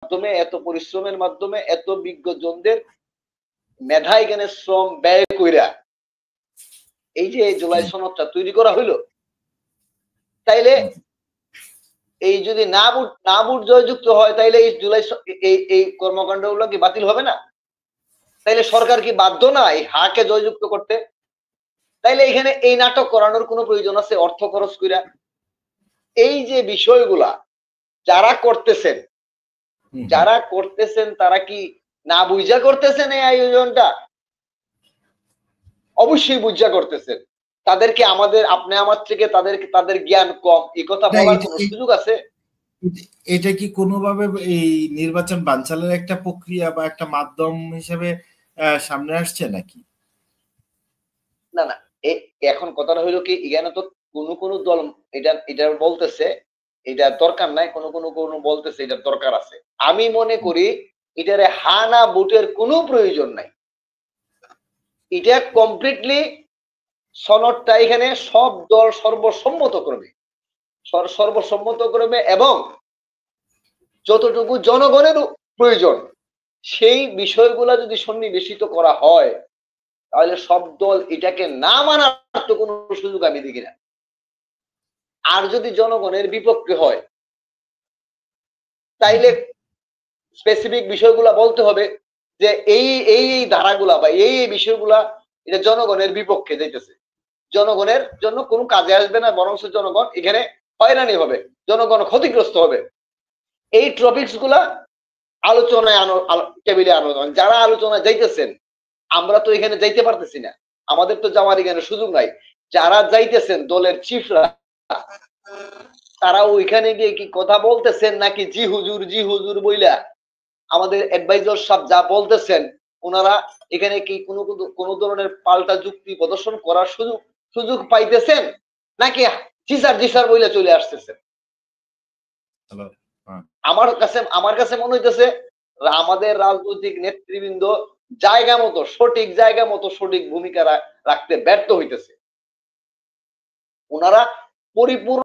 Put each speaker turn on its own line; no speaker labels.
মাধ্যমে, এত পরিশ্রমের মাধ্যমে, এত বিজ্ঞজনদের মেধা এখানে শ্রম ব্যয় কইরা এই যে জুলাই সনদটা তৈরি করা হইলো, তাইলে এই যদি না ভোট জয়যুক্ত হয়, তাইলে এই জুলাই এই কর্মকাণ্ড গুলো কি বাতিল হবে না? তাইলে সরকার কি বাধ্য না এই হাকে জয়যুক্ত করতে? তাইলে এখানে এই নাটক করানোর কোনো প্রয়োজন আছে অর্থ খরচ কইরা? এই যে বিষয়গুলা যারা করতেছেন তারা কি না বুঝা করতেছেন এই আয়োজনটা? অবশ্যই বুঝা করতেছেন। তাদেরকে আমাদের আপনি আমার থেকে তাদের জ্ঞান কম এই কথা বলার কোনো সুযোগ আছে?
এটা কি কোনোভাবে এই নির্বাচন বানচালের একটা প্রক্রিয়া বা একটা মাধ্যম হিসেবে সামনে আসছে নাকি?
না না, এখন কথাটা হইলো কি, এখানে তো কোন দল এটা বলতেছে এটা দরকার নাই, কোন বলতেছে এটা দরকার আছে। আমি মনে করি এটারে হানা ভোটের কোনো প্রয়োজন নাই। এটা কমপ্লিটলি সনদটা এখানে সব দল সর্বসম্মত করবে এবং যতটুকু জনগণের প্রয়োজন সেই বিষয়গুলা যদি সন্নিবেশিত করা হয়, তাহলে সব দল এটাকে না মানার তো কোনো সুযোগ আমি দেখি না। আর যদি জনগণের বিপক্ষে হয়, তাইলে স্পেসিফিক বিষয়গুলা বলতে হবে যে এই ধারাগুলা বা এই বিষয়গুলা এটা জনগণের বিপক্ষে যাইতেছে, জনগণের জন্য কোনো কাজে আসবে না, বরং জনগণ এখানে হয়রানি হবে, জনগণ ক্ষতিগ্রস্ত হবে। এই টপিকস গুলা আলোচনায় টেবিলে আনো। যারা আলোচনায় যাইতেছেন, আমরা তো এখানে যাইতে পারতেছি না, আমাদের তো যাওয়ার এখানে সুযোগ নাই। যারা যাইতেছেন দলের চিফরা, তারা ওইখানে গিয়ে কি কথা বলতেছেন নাকি জি হুজুর বইলা আমাদের অ্যাডভাইজার সাহেব যা বলতেছেন, ওনারা এখানে কি কোনো ধরনের পাল্টা যুক্তি প্রদর্শন করার সুযোগ পাইতেছেন নাকি জিসার বইলা চলে আসতেছেন? আমার কাছে মনে হইতেছে আমাদের রাজনৈতিক নেতৃবৃন্দ সঠিক জায়গা মতো সঠিক ভূমিকা রাখতে ব্যর্থ হইতেছে। ওনারা পরিপূর্ণ